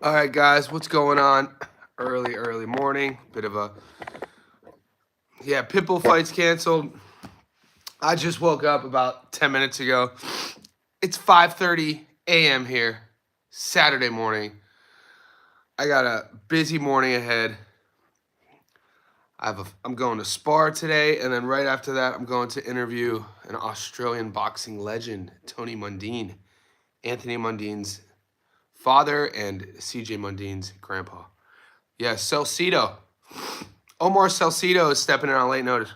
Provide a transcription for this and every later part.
All right, guys, what's going on? Early morning. Bit of a Pitbull fight's canceled. I just woke up about 10 minutes ago. It's 5:30 a.m. here, Saturday morning. I got a busy morning ahead. I'm going to spar today, and then right after that, I'm going to interview an Australian boxing legend, Tony Mundine, Anthony Mundine's father and CJ Mundine's grandpa. Yeah, Salcido. Omar Salcido is stepping in on late notice.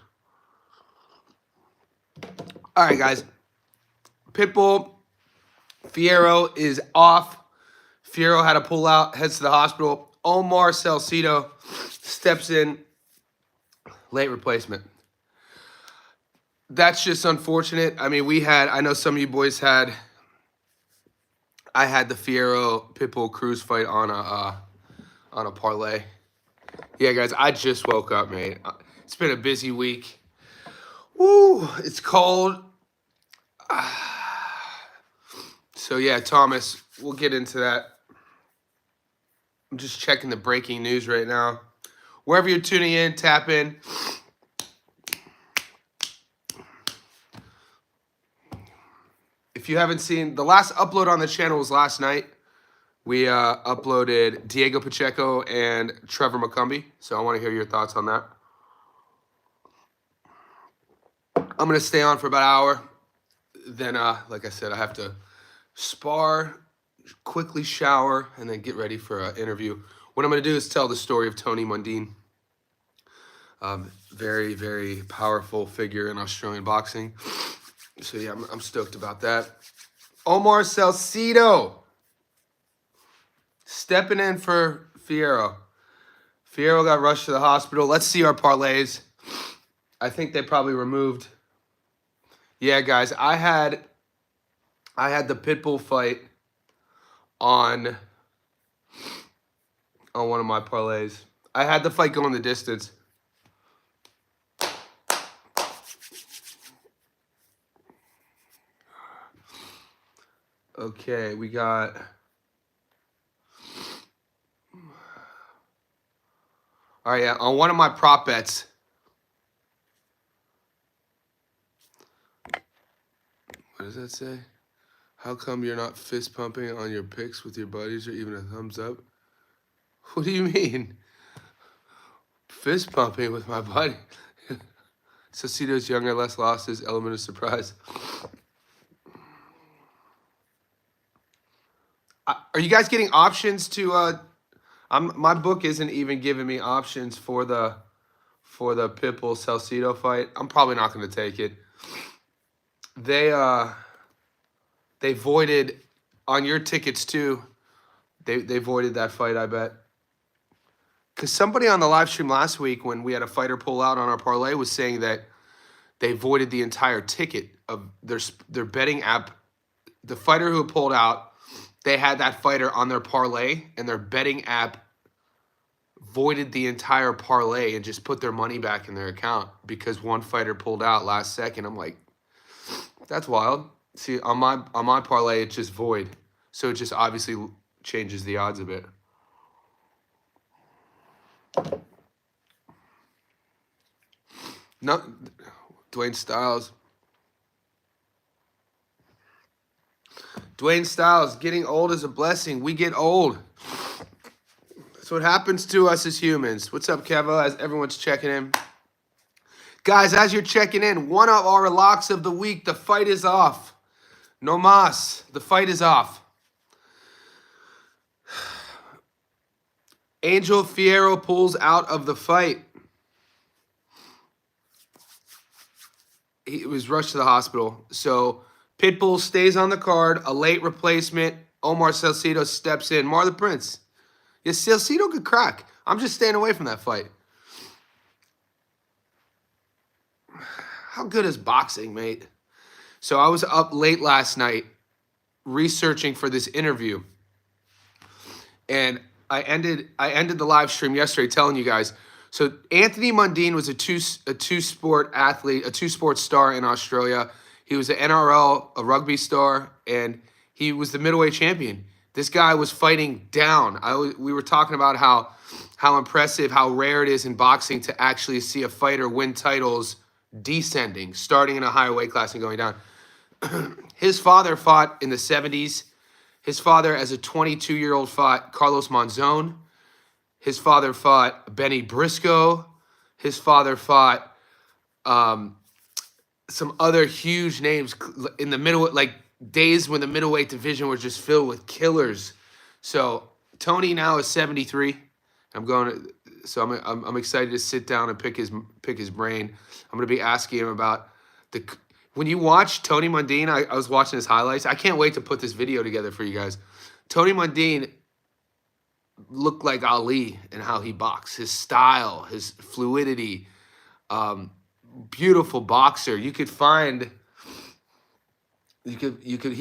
All right, guys. Pitbull, Fierro is off. Fierro had to pull out, heads to the hospital. Omar Salcido steps in, late replacement. That's just unfortunate. I mean, I know some of you boys I had the Fierro Pitbull Cruz fight on a parlay. Yeah, guys, I just woke up, mate. It's been a busy week. Woo, it's cold. So, yeah, Thomas, we'll get into that. I'm just checking the breaking news right now. Wherever you're tuning in, tap in. If you haven't seen, the last upload on the channel was last night. We uploaded Diego Pacheco and Trevor McCumbee. So I want to hear your thoughts on that. I'm going to stay on for about an hour. Then, like I said, I have to spar, quickly shower, and then get ready for an interview. What I'm going to do is tell the story of Tony Mundine. Very, very powerful figure in Australian boxing. So, yeah, I'm stoked about that. Omar Salcido stepping in for Fierro. Fierro got rushed to the hospital. Let's see our parlays. I think they probably removed. Yeah, guys, I had the Pitbull fight on one of my parlays. I had the fight going the distance. Okay, we got... All right, yeah, on one of my prop bets. What does that say? How come you're not fist pumping on your picks with your buddies or even a thumbs up? What do you mean? Fist pumping with my buddy. Salcido's younger, less losses, element of surprise. Are you guys getting options to my book isn't even giving me options for the Pitbull Salcido fight. I'm probably not going to take it. They voided on your tickets too. They voided that fight, I bet. Because somebody on the live stream last week when we had a fighter pull out on our parlay was saying that they voided the entire ticket of their betting app. The fighter who pulled out, they had that fighter on their parlay, and their betting app voided the entire parlay and just put their money back in their account because one fighter pulled out last second. I'm like, that's wild. See, on my parlay, it's just void. So it just obviously changes the odds a bit. No, Dwayne Styles. Dwayne Styles, getting old is a blessing. We get old. That's what happens to us as humans. What's up, Kevo? As everyone's checking in. Guys, as you're checking in, one of our locks of the week, the fight is off. No mas. The fight is off. Angel Fierro pulls out of the fight. He was rushed to the hospital. So Pitbull stays on the card. A late replacement. Omar Salcido steps in. Marlon Prince. Yes, Salcido could crack. I'm just staying away from that fight. How good is boxing, mate? So I was up late last night researching for this interview. And I ended the live stream yesterday telling you guys. So Anthony Mundine was a two-sport athlete, a two-sport star in Australia. He was an NRL, a rugby star, and he was the middleweight champion. This guy was fighting down. We were talking about how impressive, how rare it is in boxing to actually see a fighter win titles descending, starting in a higher weight class and going down. His father fought in the 70s. His father, as a 22-year-old, fought Carlos Monzon. His father fought Benny Briscoe. His father fought some other huge names in the middle, like days when the middleweight division was just filled with killers. So Tony now is 73. I'm excited to sit down and pick his brain. I'm going to be asking him about when you watch Tony Mundine. I was watching his highlights. I can't wait to put this video together for you guys. Tony Mundine looked like Ali in how he boxed, his style, his fluidity. Beautiful boxer. He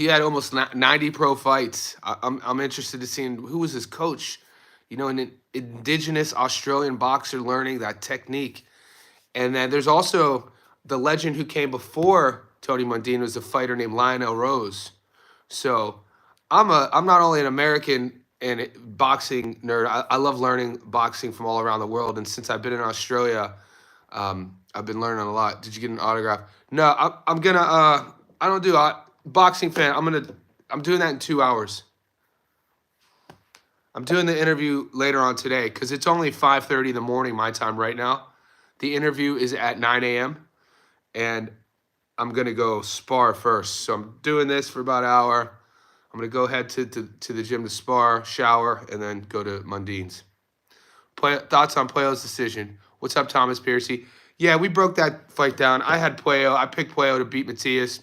had almost 90 pro fights. I'm interested to seeing who was his coach. You know, an indigenous Australian boxer learning that technique. And then there's also the legend who came before Tony Mundine was a fighter named Lionel Rose. So I'm not only an American and boxing nerd. I love learning boxing from all around the world. And since I've been in Australia, I've been learning a lot. Did you get an autograph? No, I'm gonna. I don't do boxing fan. I'm doing that in 2 hours. I'm doing the interview later on today because it's only 5:30 in the morning my time right now. The interview is at 9 a.m. and I'm gonna go spar first. So I'm doing this for about an hour. I'm gonna go head to the gym to spar, shower, and then go to Mundine's. Thoughts on Puello's decision? What's up, Thomas Piercy? Yeah, we broke that fight down. I had Puello. I picked Puello to beat Matias.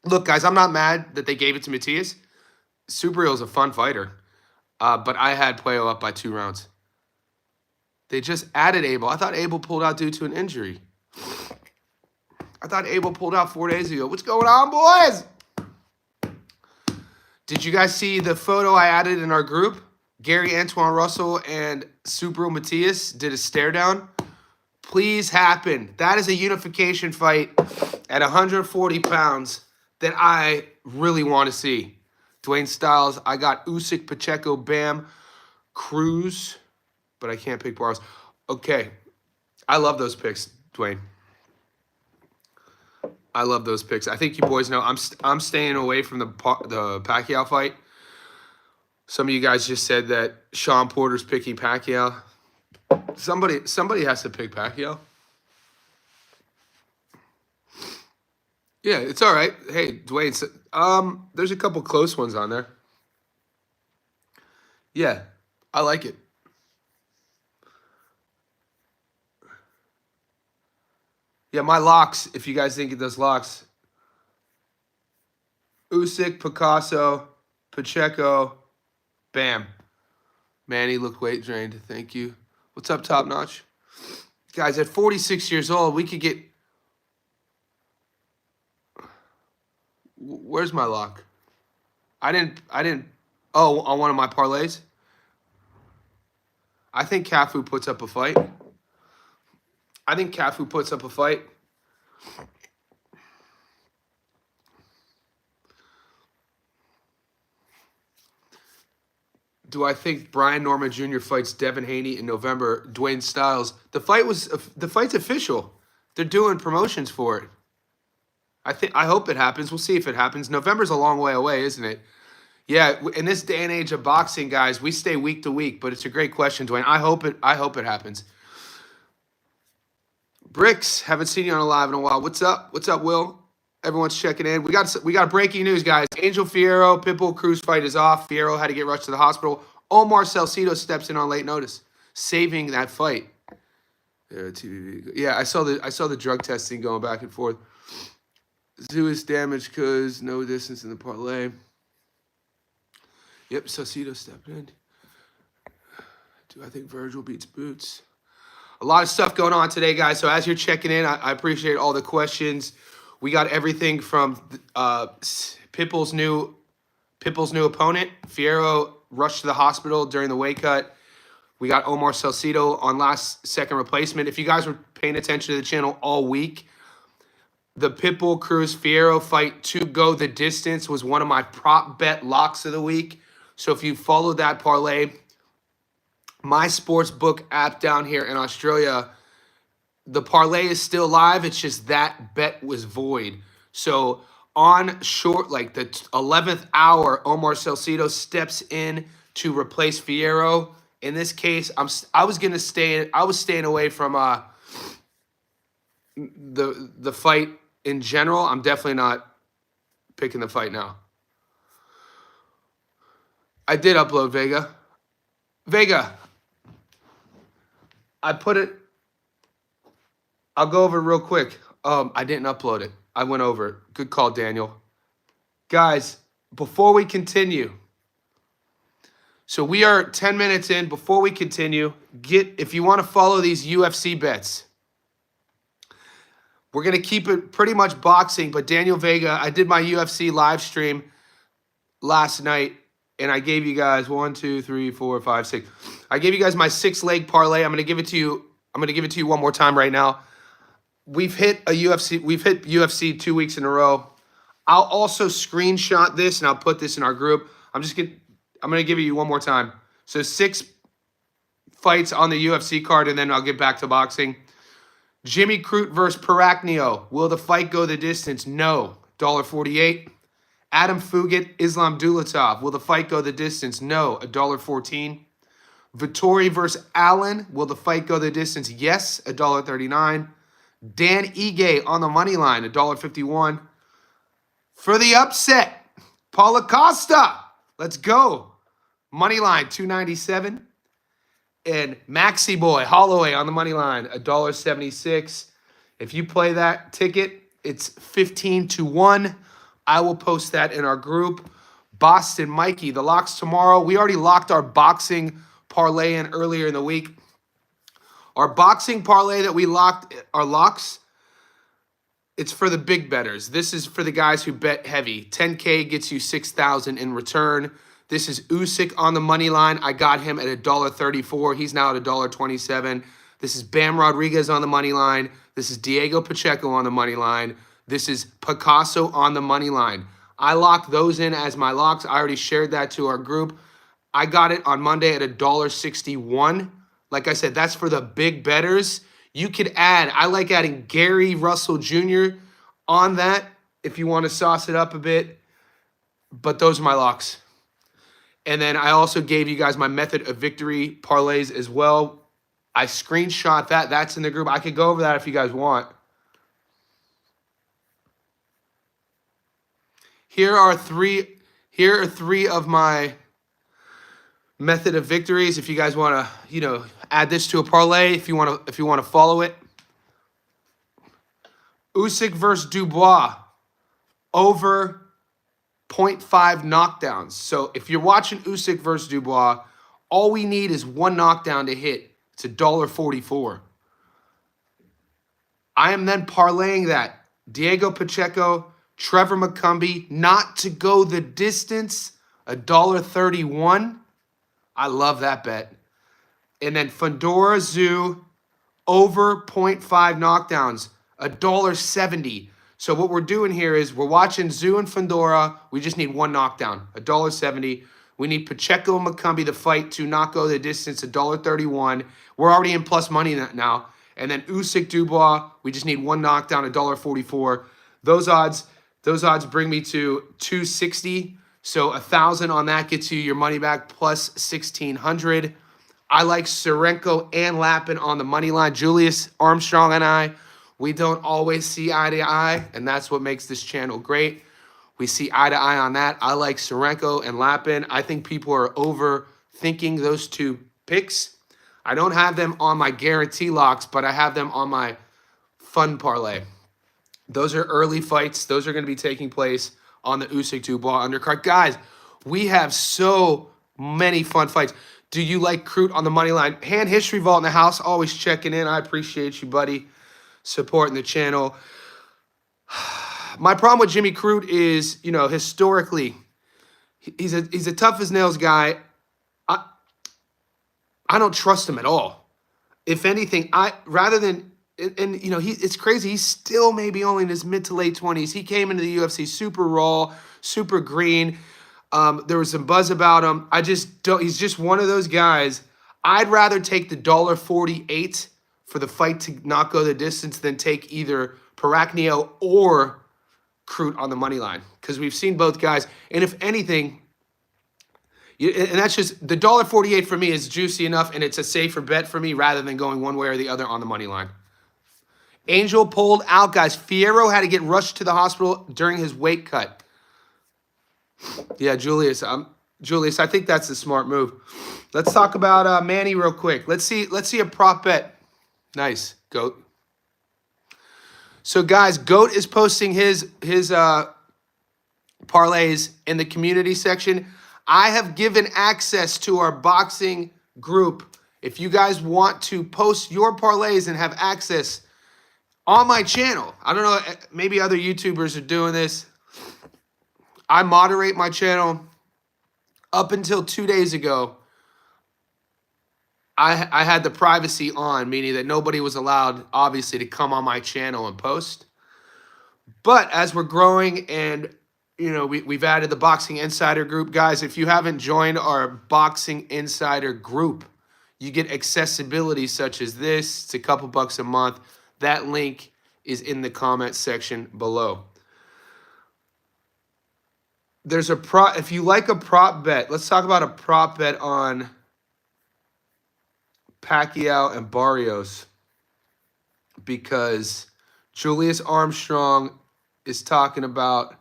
Look, guys, I'm not mad that they gave it to Matias. Superio's a fun fighter. But I had Puello up by 2 rounds. They just added Abel. I thought Abel pulled out due to an injury. I thought Abel pulled out 4 days ago. What's going on, boys? Did you guys see the photo I added in our group? Gary Antoine Russell and Subro Matias did a stare down. Please happen. That is a unification fight at 140 pounds that I really want to see. Dwayne Styles, I got Usyk, Pacheco, Bam, Cruz, but I can't pick Barrios. Okay, I love those picks, Dwayne. I love those picks. I think you boys know I'm staying away from the Pacquiao fight. Some of you guys just said that Sean Porter's picking Pacquiao. Somebody has to pick Pacquiao. Yeah, it's all right. Hey, Dwayne, there's a couple close ones on there. Yeah, I like it. Yeah, my locks, if you guys think it does locks. Usyk, Picasso, Pacheco, Bam. Manny looked weight drained. Thank you. What's up, Top Notch? Guys, at 46 years old, we could get... Where's my lock? I didn't. Oh, on one of my parlays? I think Cafu puts up a fight. Do I think Brian Norman Jr. fights Devin Haney in November? Dwayne Styles. The fight's official. They're doing promotions for it. I hope it happens. We'll see if it happens. November's a long way away, isn't it? Yeah, in this day and age of boxing, guys, we stay week to week, but it's a great question, Dwayne. I hope it happens. Bricks, haven't seen you on a live in a while. What's up? What's up, Will? Everyone's checking in. We got breaking news, guys. Angel Fierro, Pitbull Cruz fight is off. Fierro had to get rushed to the hospital. Omar Salcido steps in on late notice, saving that fight. Yeah, I saw the drug testing going back and forth. Zoo is damaged because no distance in the parlay. Yep, Salcido stepped in. Do I think Virgil beats Boots? A lot of stuff going on today, guys. So as you're checking in, I appreciate all the questions. We got everything from Pitbull's new opponent. Fierro rushed to the hospital during the weight cut. We got Omar Salcido on last second replacement. If you guys were paying attention to the channel all week, the Pitbull Cruz Fierro fight to go the distance was one of my prop bet locks of the week. So if you follow that parlay, my sportsbook app down here in Australia, the parlay is still live. It's just that bet was void. So on short, like the 11th hour, Omar Salcido steps in to replace Fierro. In this case, I was staying away from the fight in general. I'm definitely not picking the fight now. I did upload Vega. Vega, I put it. I'll go over it real quick. I didn't upload it. I went over it. Good call, Daniel. Guys, before we continue, so we are 10 minutes in. Before we continue, if you want to follow these UFC bets, we're going to keep it pretty much boxing, but Daniel Vega, I did my UFC live stream last night, and I gave you guys 1, 2, 3, 4, 5, 6. I gave you guys my 6-leg parlay. I'm going to give it to you one more time right now. We've hit UFC 2 weeks in a row. I'll also screenshot this and I'll put this in our group. I'm going to give it you one more time. So 6 fights on the UFC card, and then I'll get back to boxing. Jimmy Crute versus Pacquiao. Will the fight go the distance? No. $1.48. Adam Fugit, Islam Dulatov. Will the fight go the distance? No. $1.14. Vittori versus Allen. Will the fight go the distance? Yes. $1.39. Dan Ige on the money line. $1.51. For the upset, Paulo Costa. Let's go. Money line, $2.97. And Maxi Boy Holloway on the money line, $1.76. If you play that ticket, it's 15-1. I will post that in our group. Boston Mikey, the locks tomorrow. We already locked our boxing parlay in earlier in the week. Our boxing parlay that we locked, our locks, it's for the big bettors. This is for the guys who bet heavy. 10K gets you $6,000 in return. This is Usyk on the money line. I got him at $1.34. He's now at $1.27. This is Bam Rodriguez on the money line. This is Diego Pacheco on the money line. This is Picasso on the money line. I locked those in as my locks. I already shared that to our group. I got it on Monday at $1.61. Like I said, that's for the big bettors. You could add, I like adding Gary Russell Jr. on that if you want to sauce it up a bit. But those are my locks. And then I also gave you guys my method of victory parlays as well. I screenshot that. That's in the group. I could go over that if you guys want. Here are three of my method of victories. If you guys want to, add this to a parlay, if you want to follow it. Usyk versus Dubois, over 0.5 knockdowns. So if you're watching Usyk versus Dubois, all we need is one knockdown to hit. It's $1.44. I am then parlaying that. Diego Pacheco, Trevor McCumbee, not to go the distance, $1.31. I love that bet. And then Fedora Zoo, over 0.5 knockdowns, $1.70. So what we're doing here is we're watching Zoo and Fedora. We just need one knockdown, $1.70. We need Pacheco and McCumbee to fight to not go the distance, $1.31. We're already in plus money now. And then Usyk Dubois, we just need one knockdown, $1.44. Those odds bring me to $2.60. So 1,000 on that gets you your money back plus 1,600. I like Serenko and Lappin on the money line. Julius Armstrong and I, we don't always see eye to eye, and that's what makes this channel great. We see eye to eye on that. I like Serenko and Lappin. I think people are overthinking those two picks. I don't have them on my guarantee locks, but I have them on my fun parlay. Those are early fights. Those are going to be taking place on the Usyk Dubois undercard. Guys, we have so many fun fights. Do you like Crute on the money line? Hand History Vault in the house, always checking in. I appreciate you, buddy, supporting the channel. My problem with Jimmy Crute is, historically, he's a tough as nails guy. I don't trust him at all. If anything, it's crazy. He's still maybe only in his mid to late 20s. He came into the UFC super raw, super green. There was some buzz about him. I just don't. He's just one of those guys. I'd rather take the $1.48 for the fight to not go the distance than take either Pacquiao or Crute on the money line, because we've seen both guys. And if anything, and that's just the $1.48 for me is juicy enough, and it's a safer bet for me rather than going one way or the other on the money line. Angel pulled out, guys. Fierro had to get rushed to the hospital during his weight cut. Yeah, Julius. Julius, I think that's a smart move. Let's talk about Manny real quick. Let's see a prop bet. Nice, Goat. So, guys, Goat is posting his parlays in the community section. I have given access to our boxing group. If you guys want to post your parlays and have access on my channel, I don't know, maybe other YouTubers are doing this. I moderate my channel. Up until 2 days ago, I had the privacy on, meaning that nobody was allowed, obviously, to come on my channel and post. But as we're growing and, we've added the Boxing Insider group. Guys, if you haven't joined our Boxing Insider group, you get accessibility such as this. It's a couple bucks a month. That link is in the comment section below. There's a prop. If you like a prop bet, let's talk about a prop bet on Pacquiao and Barrios, because Julius Armstrong is talking about,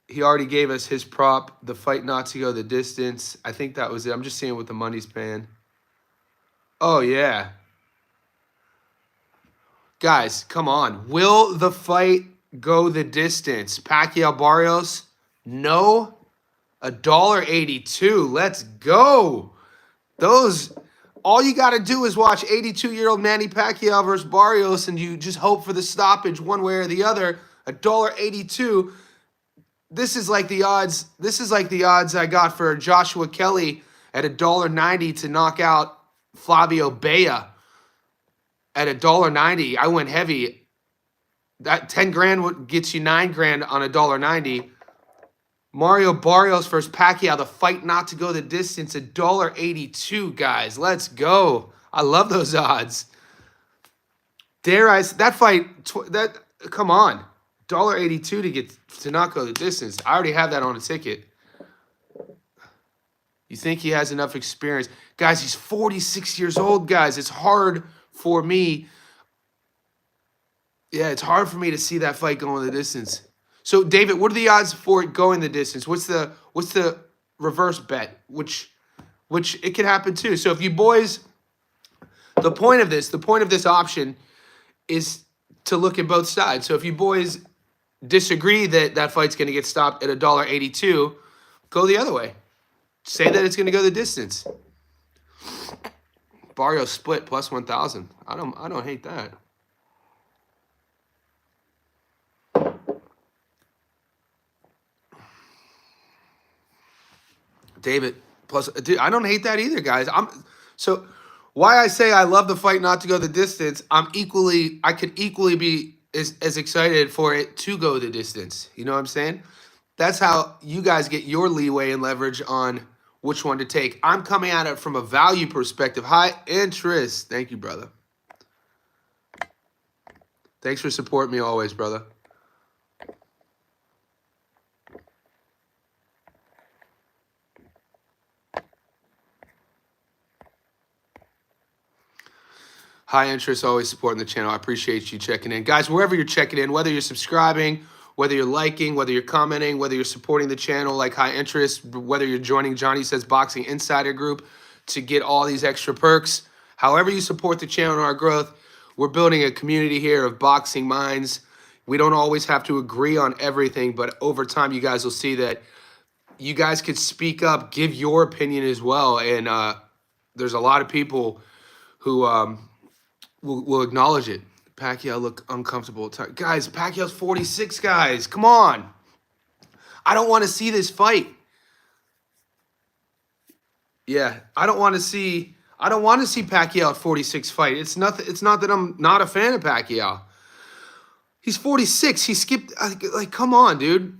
he already gave us his prop, the fight not to go the distance. I think that was it. I'm just seeing what the money's paying. Oh, yeah. Guys, come on. Will the fight go the distance? Pacquiao Barrios? No. $1.82. Let's go. All you got to do is watch 82-year-old Manny Pacquiao versus Barrios, and you just hope for the stoppage one way or the other. $1.82. This is like the odds. This is like the odds I got for Joshua Kelly at $1.90 to knock out Flavio Bea at $1.90. I went heavy. That 10 grand would get you 9 grand on $1.90. Mario Barrios versus Pacquiao, the fight not to go the distance, $1.82, guys. Let's go. I love those odds. Dare I, that fight, come on. $1.82 to not go the distance. I already have that on a ticket. You think he has enough experience? Guys, he's 46 years old, guys. It's hard for me. Yeah, it's hard for me to see that fight going the distance. So, David, what are the odds for it going the distance? What's the reverse bet? Which it could happen too. So, if you boys, the point of this option is to look at both sides. So, if you boys disagree that that fight's going to get stopped at $1.82, go the other way. Say that it's going to go the distance. Barrios split plus 1,000. I don't hate that. David plus, dude, I don't hate that either, guys. So why I say I love the fight not to go the distance, I could equally be as excited for it to go the distance. You know what I'm saying? That's how you guys get your leeway and leverage on which one to take. I'm coming at it from a value perspective. High interest. Thank you, brother. Thanks for supporting me always, brother. High interest, always supporting the channel. I appreciate you checking in. Guys, wherever you're checking in, whether you're subscribing, whether you're liking, whether you're commenting, whether you're supporting the channel like High Interest, whether you're joining Johnny Says Boxing Insider Group to get all these extra perks, however you support the channel and our growth, we're building a community here of boxing minds. We don't always have to agree on everything, but over time you guys will see that you guys could speak up, give your opinion as well, and there's a lot of people who will acknowledge it. Pacquiao look uncomfortable. Guys, Pacquiao's 46, guys. Come on. I don't want to see this fight. Yeah, I don't want to see Pacquiao at 46 fight. It's not that I'm not a fan of Pacquiao. He's 46. He skipped, like, come on, dude.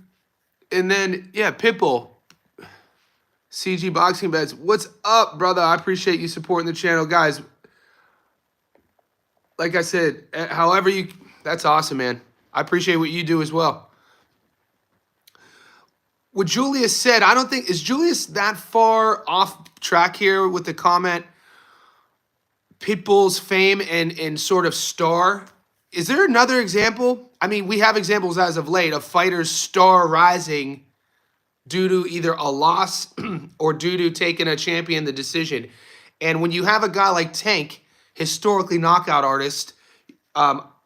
And then, yeah, Pitbull. CG Boxing Bets. What's up, brother? I appreciate you supporting the channel. Guys, like I said, however you... That's awesome, man. I appreciate what you do as well. What Julius said, I don't think... Is Julius that far off track here with the comment? Pitbull's fame and sort of star. Is there another example? I mean, we have examples as of late of fighters star rising due to either a loss or due to taking a champion the decision. And when you have a guy like Tank, historically knockout artist,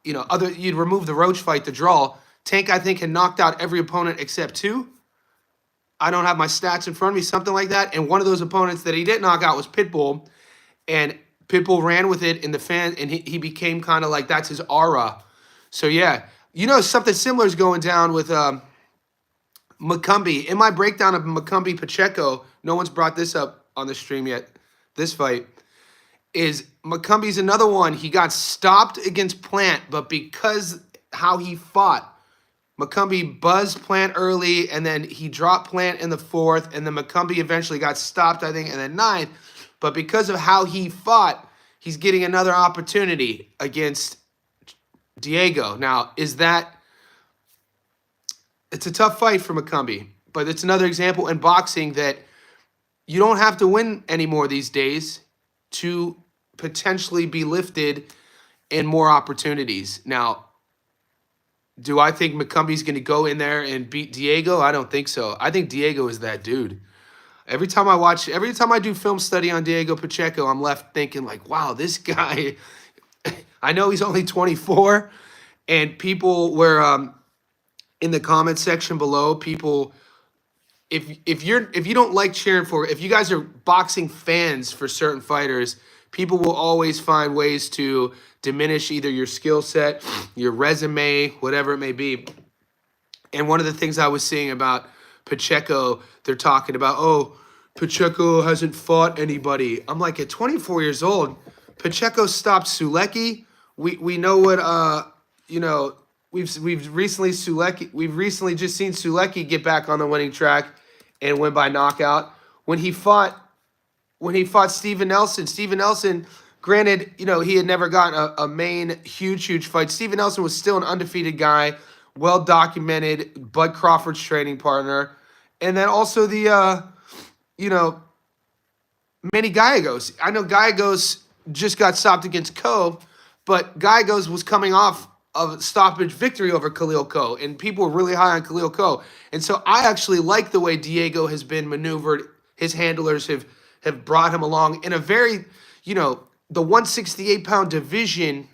you'd remove the Roach fight, the draw. Tank, I think, had knocked out every opponent except 2. I don't have my stats in front of me, something like that. And one of those opponents that he didn't knock out was Pitbull. And Pitbull ran with it in the fan, and he became kind of like, that's his aura. So, yeah. Something similar is going down with McCumbee. In my breakdown of McCumbee Pacheco, no one's brought this up on the stream yet, this fight, is McCumbee's another one. He got stopped against Plant, but because how he fought, McCumbee buzzed Plant early, and then he dropped Plant in the 4th, and then McCumbee eventually got stopped, I think, in the 9th. But because of how he fought, he's getting another opportunity against Diego. Now, it's a tough fight for McCumbee, but it's another example in boxing that you don't have to win anymore these days to potentially be lifted in more opportunities. Now, do I think McCumbee's going to go in there and beat Diego? I don't think so. I think Diego is that dude. Every time I do film study on Diego Pacheco, I'm left thinking like, wow, this guy, I know he's only 24, and people were in the comment section below, people, if you don't like cheering for, if you guys are boxing fans for certain fighters, people will always find ways to diminish either your skill set, your resume, whatever it may be. And one of the things I was seeing about Pacheco, they're talking about, oh, Pacheco hasn't fought anybody. I'm like, at 24 years old, Pacheco stopped Sulecki. We know what we've recently just seen Sulecki get back on the winning track and win by knockout. When he fought Steven Nelson, granted, he had never gotten a main huge fight. Steven Nelson was still an undefeated guy, well documented, Bud Crawford's training partner. And then also the Manny Gallegos. I know Gallegos just got stopped against Cove, but Gallegos was coming off of a stoppage victory over Khalil Ko, and people were really high on Khalil Ko. And so I actually like the way Diego has been maneuvered. His handlers have brought him along in a very, the 168-pound division,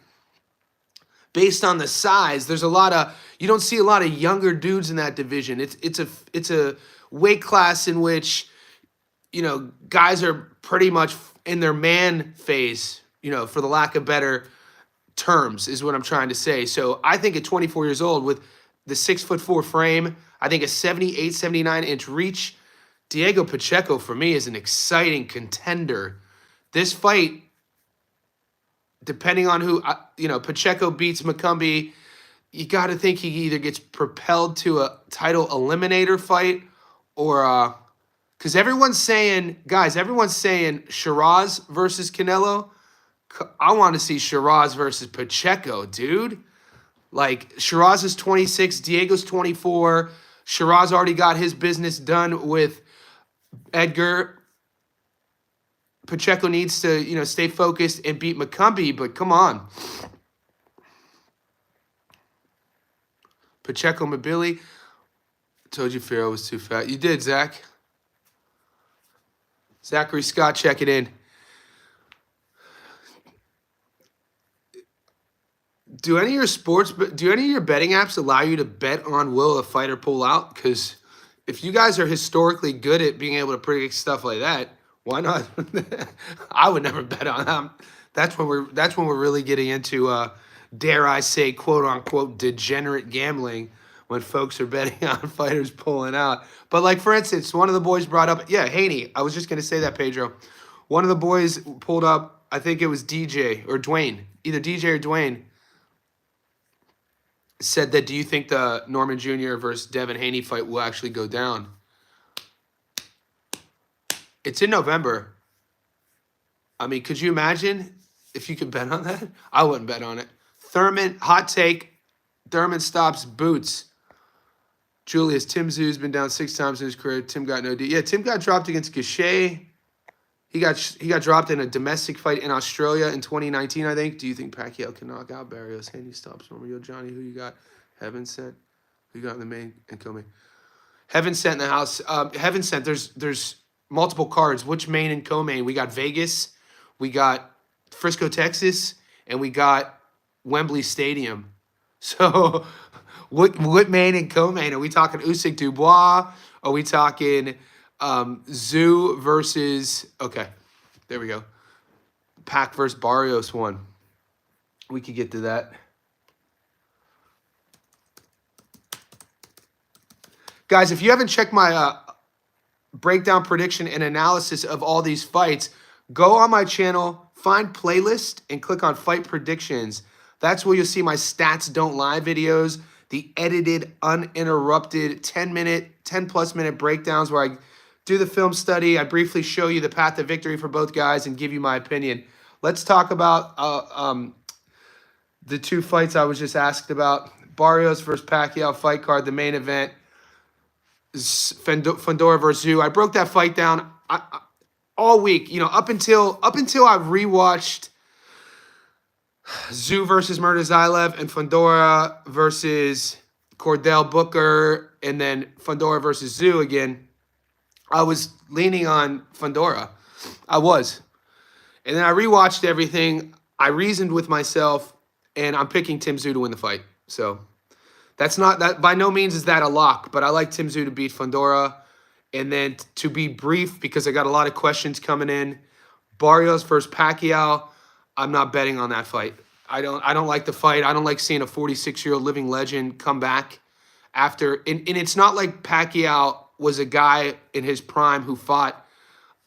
based on the size, you don't see a lot of younger dudes in that division. It's a weight class in which, guys are pretty much in their man phase, for the lack of better terms, is what I'm trying to say. So I think at 24 years old, with the 6'4" frame, I think a 78, 79-inch reach, Diego Pacheco, for me, is an exciting contender. This fight, depending on who, Pacheco beats McCumbee, you got to think he either gets propelled to a title eliminator fight or, because everyone's saying Shiraz versus Canelo. I want to see Shiraz versus Pacheco, dude. Like, Shiraz is 26, Diego's 24. Shiraz already got his business done with Edgar. Pacheco needs to, stay focused and beat McCumbee, but come on. Pacheco Mabili. Told you Pharaoh was too fat. You did, Zach. Zachary Scott checking in. Do any of your betting apps allow you to bet on will a fighter pull out? Because if you guys are historically good at being able to predict stuff like that, why not? I would never bet on them. That's when we're really getting into dare I say, quote unquote, degenerate gambling, when folks are betting on fighters pulling out. But like, for instance, one of the boys brought up, Haney. I was just gonna say that, Pedro. One of the boys pulled up, I think it was DJ or Dwayne, either DJ or Dwayne, said that, do you think the Norman Jr. versus Devin Haney fight will actually go down? It's in November. I mean, could you imagine if you could bet on that? I wouldn't bet on it. Thurman, hot take. Thurman stops Boots. Julius, Tim Zoo's been down 6 times in his career. Tim got no D. Yeah, Tim got dropped against Gachet. He got dropped in a domestic fight in Australia in 2019, I think. Do you think Pacquiao can knock out Barrios? Handy stops. Romeo Johnny, who you got? Heaven Sent. Who you got in the main and co-main? Heaven Sent in the house. Heaven Sent, there's multiple cards. Which main and co-main? We got Vegas. We got Frisco, Texas. And we got Wembley Stadium. So what main and co-main? Are we talking Usyk Dubois? Are we talking Zoo versus... Okay, there we go. Pac versus Barrios one. We could get to that. Guys, if you haven't checked my breakdown, prediction, and analysis of all these fights, go on my channel, find playlist, and click on Fight Predictions. That's where you'll see my Stats Don't Lie videos, the edited, uninterrupted 10-plus minute breakdowns where I do the film study. I briefly show you the path to victory for both guys and give you my opinion. Let's talk about the 2 fights I was just asked about. Barrios versus Pacquiao fight card, the main event. Fundora versus Zoo. I broke that fight down all week. You know, up until I rewatched Zoo versus Murtazaev and Fundora versus Cordell Booker, and then Fundora versus Zoo again. I was leaning on Fundora. I was. And then I rewatched everything. I reasoned with myself, and I'm picking Tim Tszyu to win the fight. So that's not that. By no means is that a lock, but I like Tim Tszyu to beat Fundora. And then to be brief, because I got a lot of questions coming in, Barrios versus Pacquiao. I'm not betting on that fight. I don't like the fight. I don't like seeing a 46-year-old living legend come back after. And it's not like Pacquiao was a guy in his prime who fought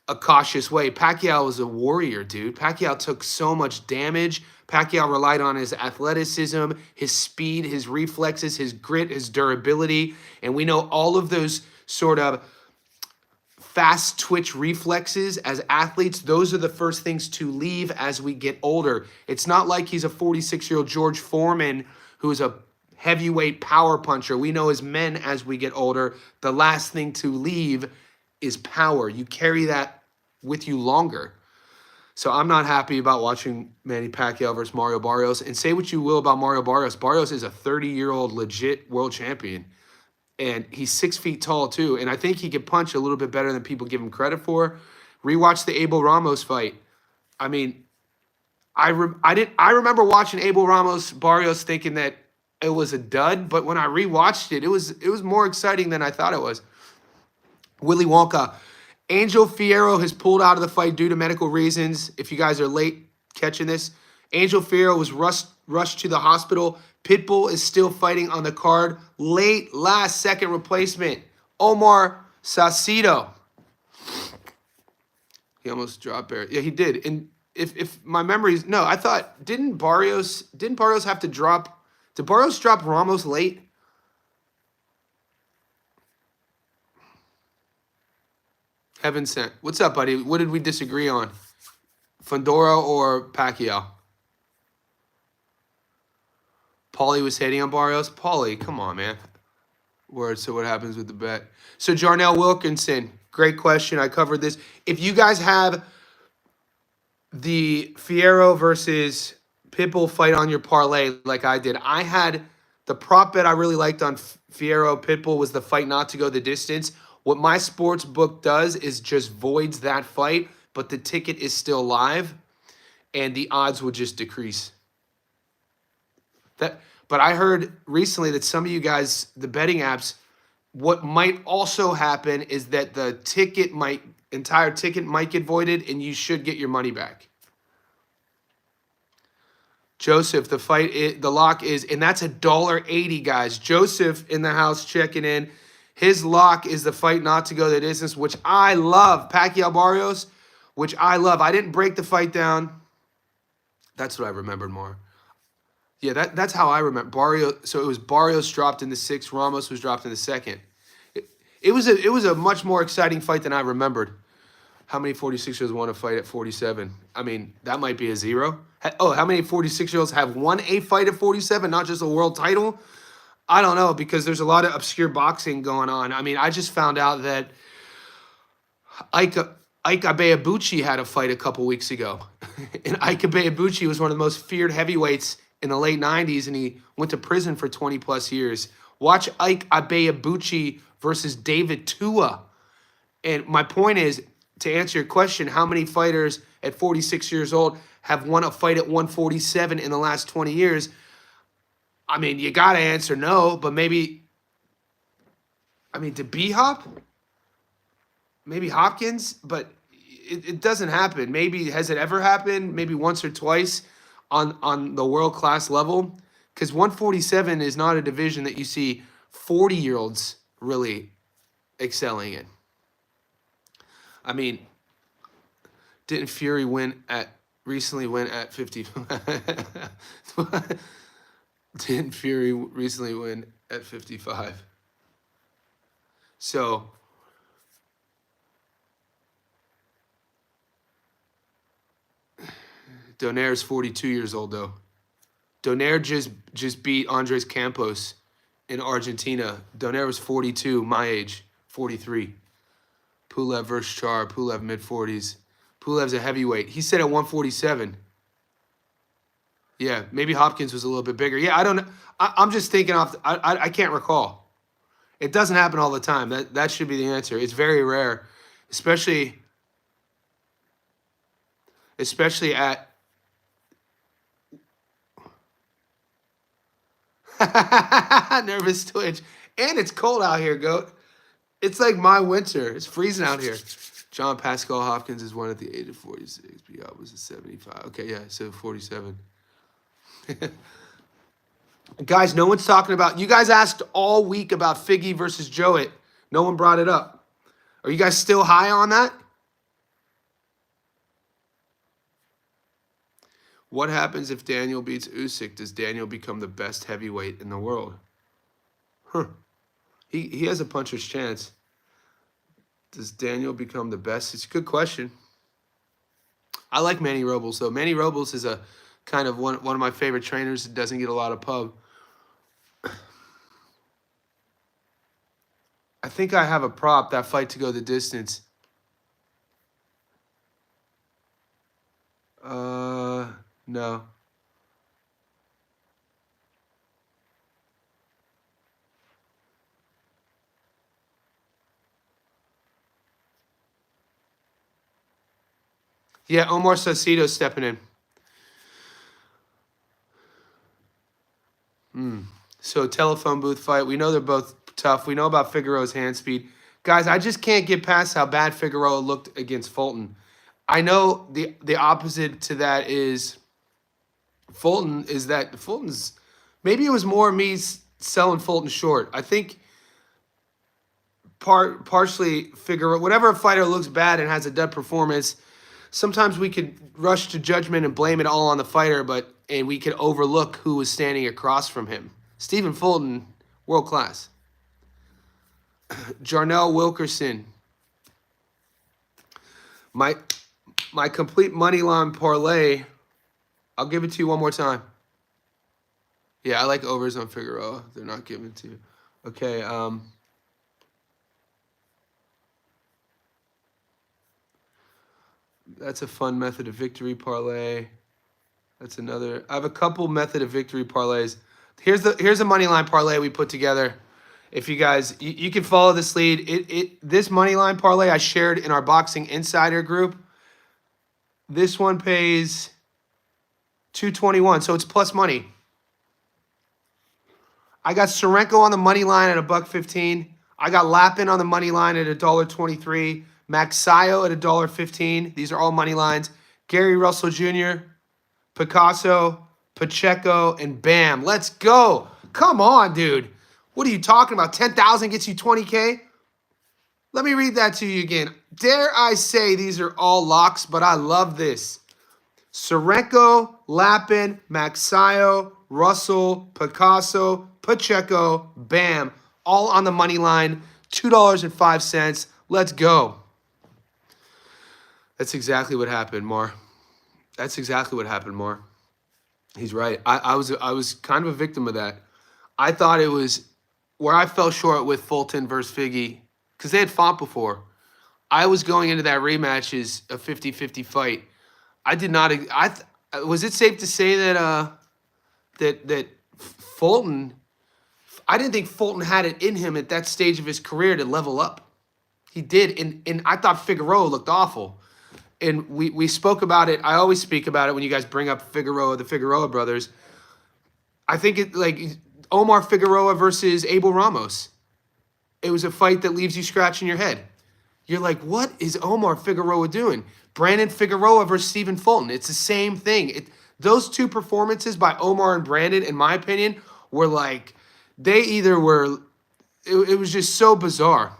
a cautious way. Pacquiao was a warrior, dude. Pacquiao took so much damage. Pacquiao relied on his athleticism, his speed, his reflexes, his grit, his durability. And we know all of those sort of fast twitch reflexes as athletes, those are the first things to leave as we get older. It's not like he's a 46-year-old George Foreman who's a heavyweight power puncher. We know as men, as we get older, the last thing to leave is power. You carry that with you longer. So I'm not happy about watching Manny Pacquiao versus Mario Barrios. And say what you will about Mario Barrios. Barrios is a 30-year-old legit world champion. And he's 6 feet tall, too. And I think he can punch a little bit better than people give him credit for. Rewatch the Abel Ramos fight. I mean, I remember watching Abel Ramos Barrios thinking that it was a dud, but when I rewatched it, it was more exciting than I thought it was. Willy Wonka. Angel Fierro has pulled out of the fight due to medical reasons. If you guys are late catching this, Angel Fierro was rushed to the hospital. Pitbull is still fighting on the card. Late last second replacement, Omar Sacido. He almost dropped Barrios. Yeah, he did. And if my memory's no, I thought didn't Barrios have to drop? Did Barrios drop Ramos late? Heaven Sent. What's up, buddy? What did we disagree on? Fundora or Pacquiao? Paulie was hating on Barrios. Paulie, come on, man. Word. So what happens with the bet? So Jarnell Wilkinson, great question. I covered this. If you guys have the Fierro versus Pitbull fight on your parlay like I did, I had the prop bet I really liked on Fierro Pitbull was the fight not to go the distance. What my sports book does is just voids that fight, but the ticket is still live, and the odds will just decrease. But I heard recently that some of you guys, the betting apps, what might also happen is that the entire ticket might get voided, and you should get your money back. Joseph, the lock is, and that's $1.80, guys. Joseph in the house checking in. His lock is the fight not to go the distance, which I love. Pacquiao Barrios, which I love. I didn't break the fight down. That's what I remembered more. Yeah, that's how I remember Barrios. So it was Barrios dropped in the 6th. Ramos was dropped in the 2nd. It was a much more exciting fight than I remembered. How many 46-year-olds want to fight at 47? I mean, that might be a zero. Oh, how many 46-year-olds have won a fight at 47, not just a world title? I don't know, because there's a lot of obscure boxing going on. I mean, I just found out that Ike Abeyabuchi had a fight a couple weeks ago. And Ike Abeyabuchi was one of the most feared heavyweights in the late 90s, and he went to prison for 20 plus years. Watch Ike Abeyabuchi versus David Tua. And my point is, to answer your question, how many fighters at 46 years old have won a fight at 147 in the last 20 years? I mean, you got to answer no, but maybe, I mean, to B-Hop? Maybe Hopkins, but it doesn't happen. Maybe, has it ever happened? Maybe once or twice on the world-class level? Because 147 is not a division that you see 40-year-olds really excelling in. I mean, didn't Fury recently win at 50? Didn't Fury recently win at 55? So, Donaire's 42 years old, though. Donaire just beat Andres Campos in Argentina. Donaire was 42, my age, 43. Pulev versus Char. Pulev mid-40s. Pulev's a heavyweight. He said at 147. Yeah, maybe Hopkins was a little bit bigger. Yeah, I don't know. I'm just thinking off. I can't recall. It doesn't happen all the time. That should be the answer. It's very rare, especially at. Nervous twitch. And it's cold out here, goat. It's like my winter. It's freezing out here. John Pascal Hopkins is one at the age of 46. P.O. was at 75. Okay, yeah, so 47. Guys, no one's talking about... You guys asked all week about Figgy versus Jowett. No one brought it up. Are you guys still high on that? What happens if Daniel beats Usyk? Does Daniel become the best heavyweight in the world? Huh. He has a puncher's chance. Does Daniel become the best? It's a good question. I like Manny Robles, though. Manny Robles is a kind of one of my favorite trainers that doesn't get a lot of pub. I think I have a prop, that fight to go the distance. No. Yeah, Omar Saucedo's stepping in. So telephone booth fight. We know they're both tough. We know about Figueroa's hand speed. Guys, I just can't get past how bad Figueroa looked against Fulton. I know the opposite to that is Fulton's, maybe it was more me selling Fulton short. I think partially Figueroa, whenever a fighter looks bad and has a dud performance, sometimes we could rush to judgment and blame it all on the fighter, and we could overlook who was standing across from him. Stephen Fulton, world class. Jarnell Wilkerson. My complete money line parlay. I'll give it to you one more time. Yeah, I like overs on Figueroa. They're not giving to you. Okay, that's a fun method of victory parlay. That's another. I have a couple method of victory parlays. Here's a money line parlay we put together. If you guys, you can follow this lead. This money line parlay I shared in our Boxing Insider group. This one pays $221, so it's plus money. I got Sorenko on the money line at $1.15. I got Lappin on the money line at $1.23. Maxayo at $1.15. These are all money lines. Gary Russell Jr., Picasso, Pacheco, and bam. Let's go. Come on, dude. What are you talking about? 10,000 gets you 20K? Let me read that to you again. Dare I say these are all locks, but I love this. Sorenko, Lappin, Maxayo, Russell, Picasso, Pacheco, bam. All on the money line. $2.05. Let's go. That's exactly what happened, Mar. That's exactly what happened, Mar. He's right. I was kind of a victim of that. I thought it was where I fell short with Fulton versus Figgy because they had fought before. I was going into that rematch as a 50-50 fight. I did not. Was it safe to say that that Fulton? I didn't think Fulton had it in him at that stage of his career to level up. He did, and I thought Figueroa looked awful. And we spoke about it. I always speak about it when you guys bring up Figueroa, the Figueroa brothers. I think it like Omar Figueroa versus Abel Ramos. It was a fight that leaves you scratching your head. You're like, what is Omar Figueroa doing? Brandon Figueroa versus Stephen Fulton. It's the same thing. Those two performances by Omar and Brandon, in my opinion, were like, they either were, it was just so bizarre.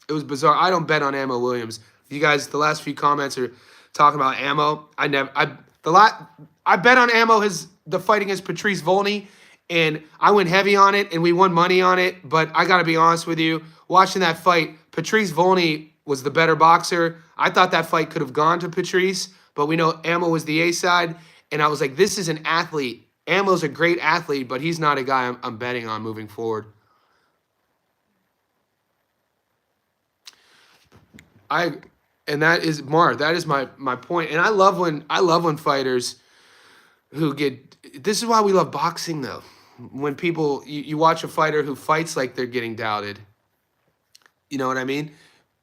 It was bizarre. I don't bet on Ammo Williams. You guys, the last few comments are talking about Ammo. I bet on Ammo the fight against Patrice Volney, and I went heavy on it, and we won money on it. But I got to be honest with you, watching that fight, Patrice Volney was the better boxer. I thought that fight could have gone to Patrice, but we know Ammo was the A side, and I was like, this is an athlete. Ammo's a great athlete, but he's not a guy I'm betting on moving forward. And that is Mark. That is my point. And I love when fighters who get. This is why we love boxing, though. When people you watch a fighter who fights like they're getting doubted. You know what I mean?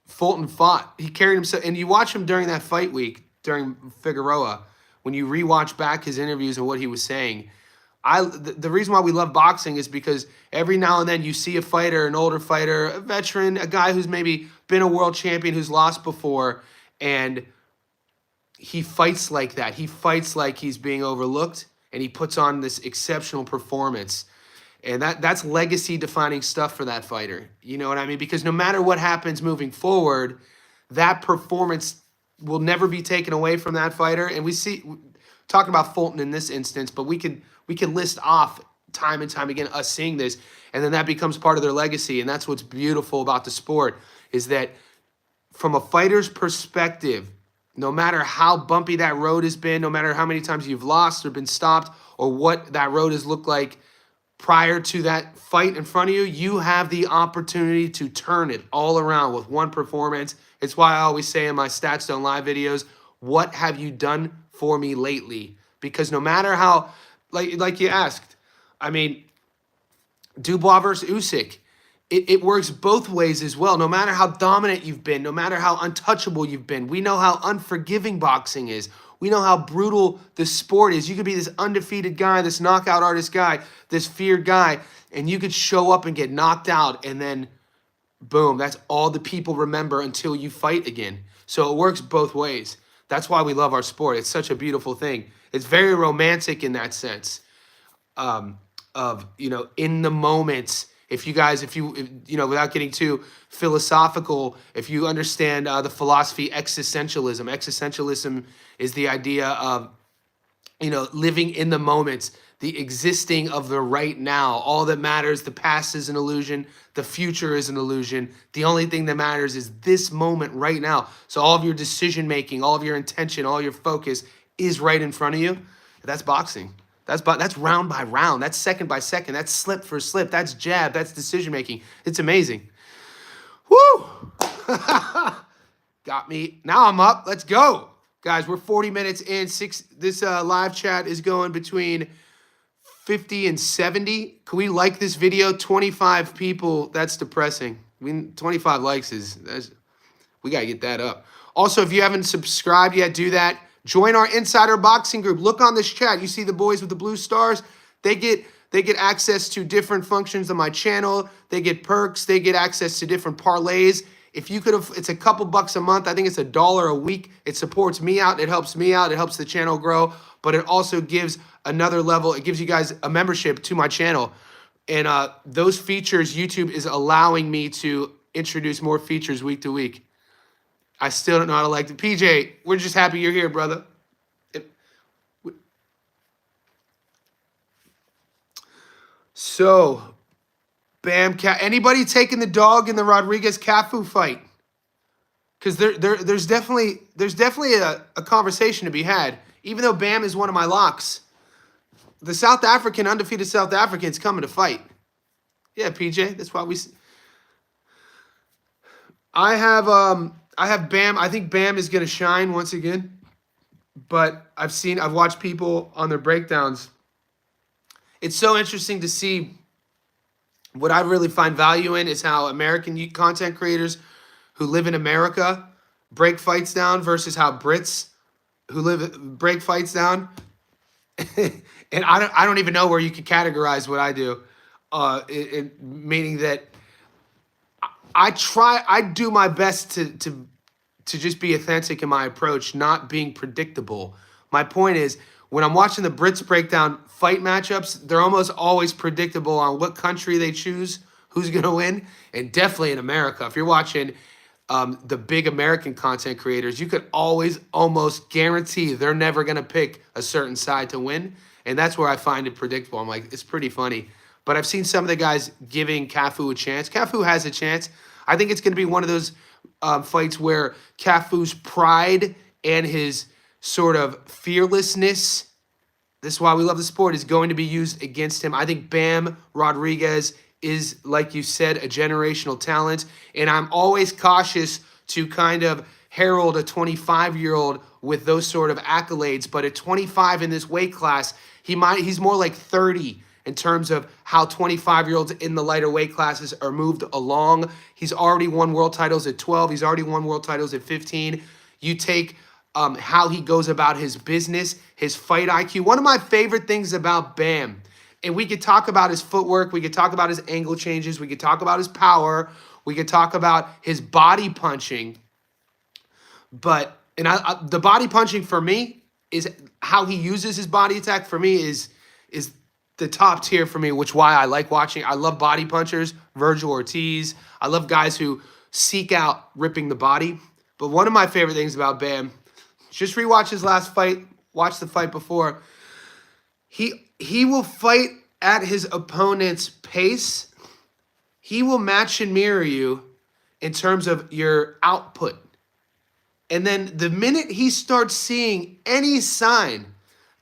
Fulton fought. He carried himself, and you watch him during that fight week during Figueroa. When you rewatch back his interviews and what he was saying, the reason why we love boxing is because every now and then you see a fighter, an older fighter, a veteran, a guy who's maybe been a world champion who's lost before, and he fights like that. He fights like he's being overlooked, and he puts on this exceptional performance. And that's legacy defining stuff for that fighter. You know what I mean? Because no matter what happens moving forward, that performance will never be taken away from that fighter. And we see talking about Fulton in this instance, but we can list off time and time again us seeing this, and then that becomes part of their legacy. And that's what's beautiful about the sport, is that from a fighter's perspective, no matter how bumpy that road has been, no matter how many times you've lost or been stopped, or what that road has looked like prior to that fight in front of you, you have the opportunity to turn it all around with one performance. It's why I always say in my Stats Don't Lie videos, what have you done for me lately? Because no matter how, like you asked, I mean, Dubois versus Usyk, it works both ways as well. No matter how dominant you've been, no matter how untouchable you've been, we know how unforgiving boxing is. We know how brutal the sport is. You could be this undefeated guy, this knockout artist guy, this feared guy, and you could show up and get knocked out, and then boom, that's all the people remember until you fight again. So it works both ways. That's why we love our sport. It's such a beautiful thing. It's very romantic in that sense, of, in the moments. If you, without getting too philosophical, if you understand the philosophy existentialism is the idea of, living in the moments, the existing of the right now. All that matters, the past is an illusion, the future is an illusion. The only thing that matters is this moment right now. So all of your decision making, all of your intention, all your focus is right in front of you. That's boxing. That's round by round. That's second by second. That's slip for slip. That's jab. That's decision making. It's amazing. Woo! Got me. Now I'm up. Let's go. Guys, we're 40 minutes in. This live chat is going between 50 and 70. Can we like this video? 25 people. That's depressing. 25 likes we got to get that up. Also, if you haven't subscribed yet, do that. Join our Insider Boxing group. Look on this chat. You see the boys with the blue stars? They get access to different functions on my channel. They get perks. They get access to different parlays. If you it's a couple bucks a month. I think it's $1 a week. It supports me out. It helps me out. It helps the channel grow. But it also gives another level. It gives you guys a membership to my channel. And those features, YouTube is allowing me to introduce more features week to week. I still don't know how to like the PJ. We're just happy you're here, brother. So, Bam, anybody taking the dog in the Rodriguez-Cafu fight? because there's definitely a conversation to be had. Even though Bam is one of my locks, the undefeated South African's coming to fight. Yeah, PJ, that's why I have Bam. I think Bam is going to shine once again, but I've watched people on their breakdowns. It's so interesting to see. What I really find value in is how American content creators who live in America break fights down versus how Brits who break fights down. And I don't even know where you could categorize what I do, meaning that I do my best to just be authentic in my approach, not being predictable. My point is, when I'm watching the Brits break down fight matchups, they're almost always predictable on what country they choose, who's going to win, and definitely in America. If you're watching the big American content creators, you could always almost guarantee they're never going to pick a certain side to win, and that's where I find it predictable. I'm like, it's pretty funny. But I've seen some of the guys giving Cafu a chance. Cafu has a chance. I think it's going to be one of those fights where Cafu's pride and his sort of fearlessness, this is why we love the sport, is going to be used against him. I think Bam Rodriguez is, like you said, a generational talent, and I'm always cautious to kind of herald a 25-year-old with those sort of accolades, but at 25 in this weight class, he's more like 30 in terms of how 25-year-olds in the lighter weight classes are moved along. He's already won world titles at 12. He's already won world titles at 15. You take how he goes about his business, his fight IQ. One of my favorite things about Bam, and we could talk about his footwork, we could talk about his angle changes, we could talk about his power, we could talk about his body punching. But the body punching for me is how he uses his body attack. For me is the top tier for me, which why I like watching. I love body punchers, Virgil Ortiz. I love guys who seek out ripping the body. But one of my favorite things about Bam, just rewatch his last fight, watch the fight before. He will fight at his opponent's pace. He will match and mirror you in terms of your output. And then the minute he starts seeing any sign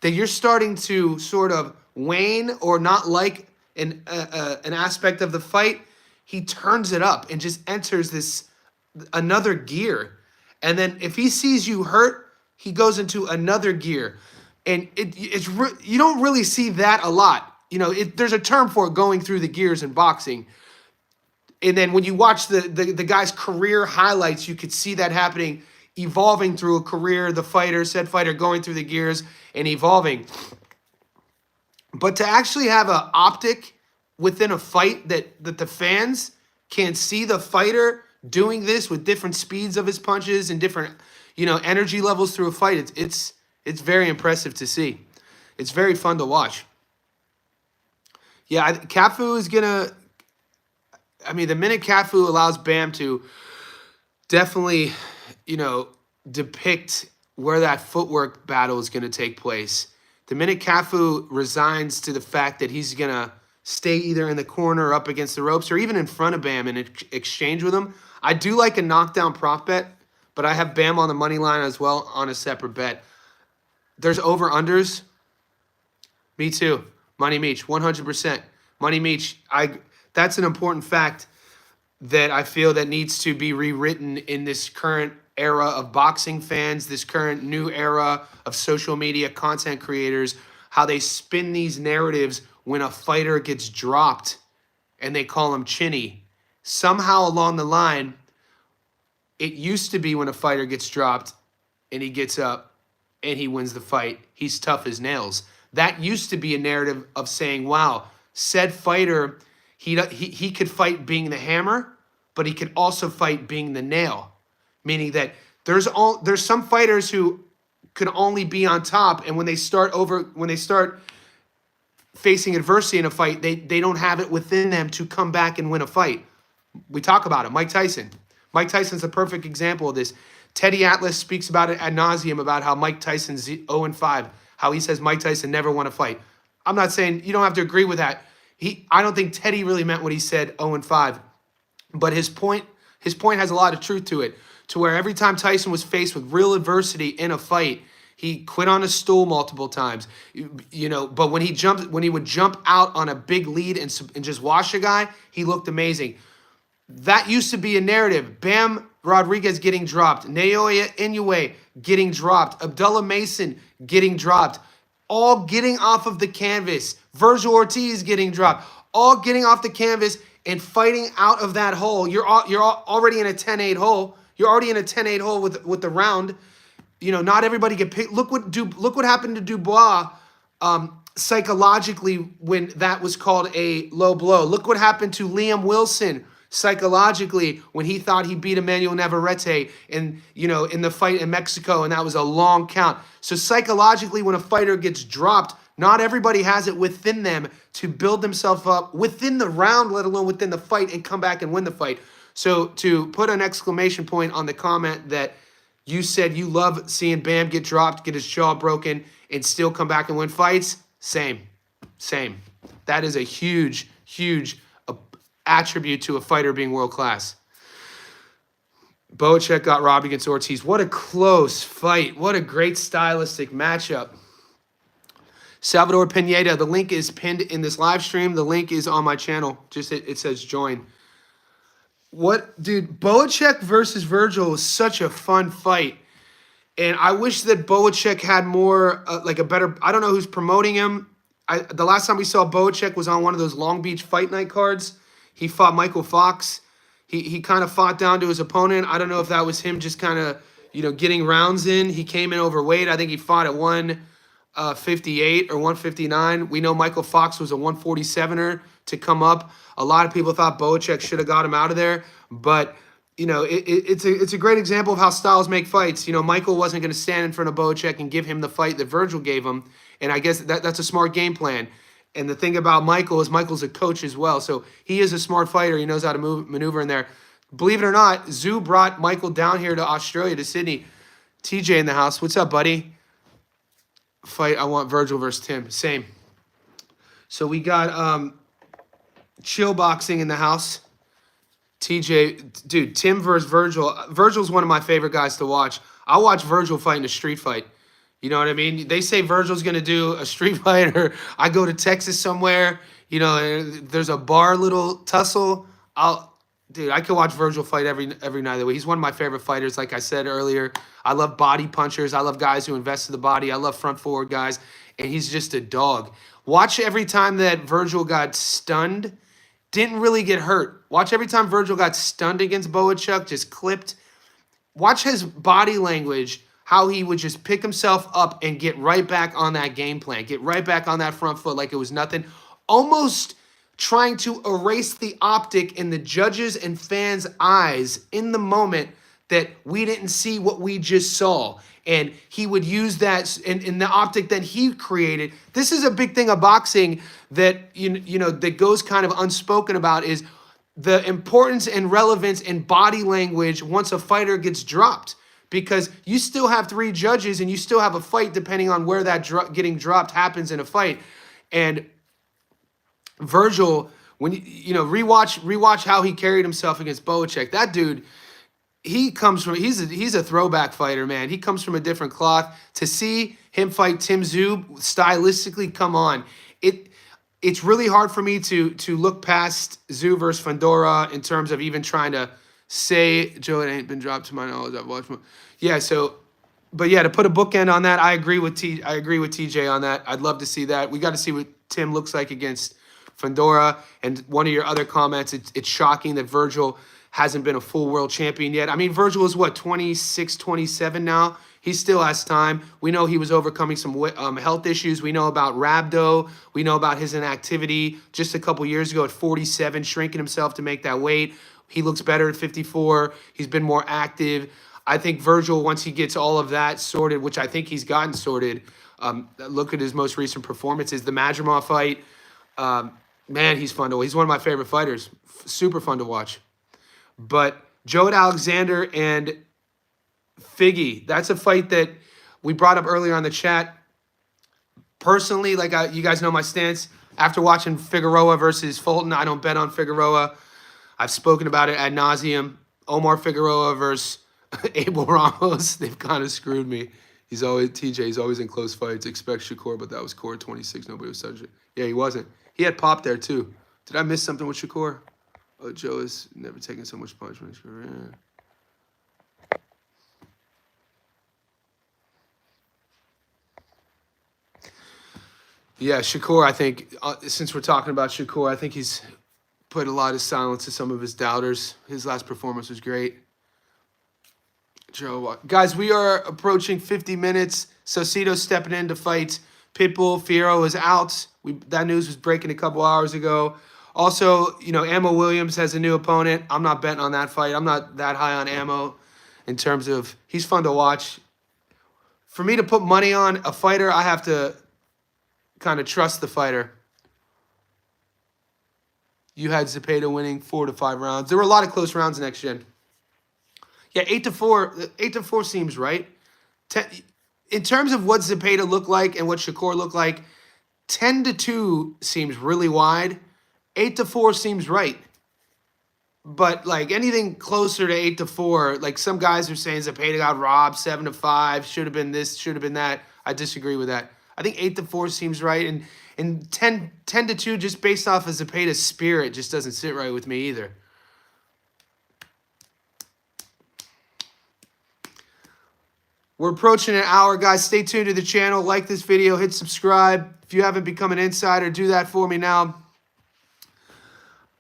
that you're starting to sort of wane or not like an aspect of the fight, he turns it up and just enters another gear. And then if he sees you hurt, he goes into another gear. And you don't really see that a lot. You know, there's a term for it, going through the gears in boxing. And then when you watch the guy's career highlights, you could see that happening, evolving through a career, said fighter going through the gears and evolving. But to actually have an optic within a fight that the fans can see the fighter doing this with different speeds of his punches and different, energy levels through a fight, it's very impressive to see. It's very fun to watch. Yeah, Cafu is gonna. I mean, the minute Cafu allows Bam to definitely, depict where that footwork battle is going to take place. The minute Cafu resigns to the fact that he's going to stay either in the corner or up against the ropes or even in front of Bam and exchange with him, I do like a knockdown prop bet, but I have Bam on the money line as well on a separate bet. There's over-unders. Me too. Money Meech, 100%. Money Meech, that's an important fact that I feel that needs to be rewritten in this current era of boxing fans, this current new era of social media content creators, how they spin these narratives when a fighter gets dropped and they call him chinny. Somehow along the line, it used to be when a fighter gets dropped and he gets up and he wins the fight, he's tough as nails. That used to be a narrative of saying, wow, said fighter, he could fight being the hammer, but he could also fight being the nail. Meaning that there's some fighters who could only be on top, and when they start facing adversity in a fight, they don't have it within them to come back and win a fight. We talk about it. Mike Tyson. Mike Tyson's a perfect example of this. Teddy Atlas speaks about it ad nauseum about how Mike Tyson's 0-5, how he says Mike Tyson never won a fight. I'm not saying you don't have to agree with that. I don't think Teddy really meant what he said 0-5, but his point has a lot of truth to it. to where every time Tyson was faced with real adversity in a fight, he quit on a stool multiple times. But when he would jump out on a big lead and just wash a guy, he looked amazing. That used to be a narrative. Bam Rodriguez getting dropped. Naoya Inoue getting dropped. Abdullah Mason getting dropped. All getting off of the canvas. Virgil Ortiz getting dropped. All getting off the canvas and fighting out of that hole. You're already in a 10-8 hole. You're already in a 10-8 hole with the round. Not everybody get picked. Look what happened to Dubois psychologically when that was called a low blow. Look what happened to Liam Wilson psychologically when he thought he beat Emmanuel Navarrete in the fight in Mexico, and that was a long count. So psychologically, when a fighter gets dropped, not everybody has it within them to build themselves up within the round, let alone within the fight, and come back and win the fight. So to put an exclamation point on the comment that you said you love seeing Bam get dropped, get his jaw broken, and still come back and win fights, same. That is a huge attribute to a fighter being world-class. Boacek got robbed against Ortiz. What a close fight. What a great stylistic matchup. Salvador Pineda, the link is pinned in this live stream. The link is on my channel. Just it says join. Dude, Boacek versus Virgil was such a fun fight. And I wish that Boacek had more, a better, I don't know who's promoting him. The last time we saw Boacek was on one of those Long Beach Fight Night cards. He fought Michael Fox. He kind of fought down to his opponent. I don't know if that was him just kind of, getting rounds in. He came in overweight. I think he fought at 158 or 159. We know Michael Fox was a 147er to come up. A lot of people thought Boacek should have got him out of there. But, it's a great example of how styles make fights. Michael wasn't going to stand in front of Boacek and give him the fight that Virgil gave him. And I guess that's a smart game plan. And the thing about Michael is Michael's a coach as well. So he is a smart fighter. He knows how to maneuver in there. Believe it or not, Zoo brought Michael down here to Australia, to Sydney. TJ in the house. What's up, buddy? Fight, I want Virgil versus Tim. Same. So we got chill boxing in the house. TJ, dude, Tim versus Virgil. Virgil's one of my favorite guys to watch. I'll watch Virgil fight in a street fight. You know what I mean? They say Virgil's going to do a street fight, or I go to Texas somewhere, there's a bar little tussle. I could watch Virgil fight every night of the week. He's one of my favorite fighters, like I said earlier. I love body punchers. I love guys who invest in the body. I love front forward guys, and he's just a dog. Watch every time that Virgil got stunned, didn't really get hurt. Watch every time Virgil got stunned against Boacek, just clipped. Watch his body language, how he would just pick himself up and get right back on that game plan, get right back on that front foot like it was nothing, almost trying to erase the optic in the judges' and fans' eyes in the moment that we didn't see what we just saw. And he would use that in the optic that he created. This is a big thing of boxing that that goes kind of unspoken about, is the importance and relevance in body language once a fighter gets dropped. Because you still have 3 judges and you still have a fight depending on where that getting dropped happens in a fight. And Virgil, when rewatch how he carried himself against Boacek. That dude, he's a throwback fighter, man. He comes from a different cloth. To see him fight Tim Zub stylistically, come on. It's really hard for me to look past Zub versus Fundora in terms of even trying to say, Joe, it ain't been dropped to my knowledge. I've watched him. Yeah, to put a bookend on that, I agree with TJ on that. I'd love to see that. We got to see what Tim looks like against Fundora. And one of your other comments, it's shocking that Virgil hasn't been a full world champion yet. I mean, Virgil is 26, 27 now. He still has time. We know he was overcoming some health issues. We know about rhabdo. We know about his inactivity just a couple years ago at 47, shrinking himself to make that weight. He looks better at 54. He's been more active. I think Virgil, once he gets all of that sorted, which I think he's gotten sorted, look at his most recent performances. The Madrimov fight, man, he's fun to watch. He's one of my favorite fighters. Super fun to watch. But Joe Alexander and Figgy, that's a fight that we brought up earlier on the chat. Personally, you guys know my stance. After watching Figueroa versus Fulton, I don't bet on Figueroa. I've spoken about it ad nauseum. Omar Figueroa versus Abel Ramos, they've kind of screwed me. He's always in close fights. Expect Shakur, but that was Core 26. Nobody was such a. Yeah, he wasn't. He had pop there too. Did I miss something with Shakur? Oh, Joe has never taken so much punishment. Yeah. Yeah, Shakur, I think, since we're talking about Shakur, I think he's put a lot of silence to some of his doubters. His last performance was great. Joe, guys, we are approaching 50 minutes. Saucedo's stepping in to fight Pitbull. Fierro is out. That news was breaking a couple hours ago. Also, Ammo Williams has a new opponent. I'm not betting on that fight. I'm not that high on Ammo in terms of he's fun to watch. For me to put money on a fighter, I have to kind of trust the fighter. You had Zepeda winning 4 to 5 rounds. There were a lot of close rounds next gen. Yeah, 8-4. 8-4 seems right. In terms of what Zepeda looked like and what Shakur looked like, 10-2 seems really wide. 8-4 seems right. But like anything closer to 8-4, like some guys are saying Zepeda got robbed 7-5, should have been this, should have been that. I disagree with that. I think 8-4 seems right, and 10-2 just based off of Zepeda's spirit just doesn't sit right with me either. We're approaching an hour, guys. Stay tuned to the channel. Like this video. Hit subscribe. If you haven't become an insider, do that for me now.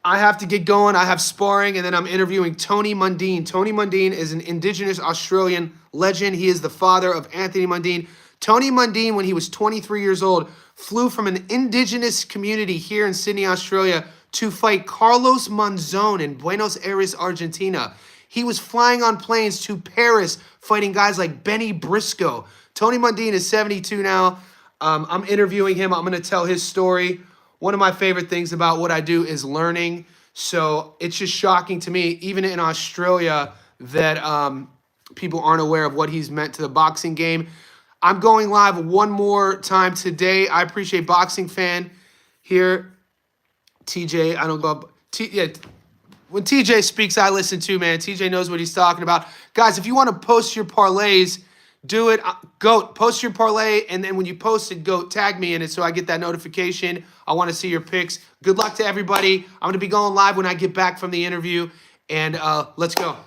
I have to get going. I have sparring, and then I'm interviewing Tony Mundine. Tony Mundine is an Indigenous Australian legend. He is the father of Anthony Mundine. Tony Mundine, when he was 23 years old, flew from an Indigenous community here in Sydney, Australia, to fight Carlos Monzon in Buenos Aires, Argentina. He was flying on planes to Paris, fighting guys like Benny Briscoe. Tony Mundine is 72 now. I'm interviewing him. I'm going to tell his story. One of my favorite things about what I do is learning. So it's just shocking to me, even in Australia, that people aren't aware of what he's meant to the boxing game. I'm going live one more time today. I appreciate Boxing Fan here. TJ, I don't go up. Yeah. When TJ speaks, I listen too, man. TJ knows what he's talking about. Guys, if you want to post your parlays, do it. Goat, post your parlay, and then when you post it, Goat, tag me in it so I get that notification. I want to see your picks. Good luck to everybody. I'm going to be going live when I get back from the interview, and let's go.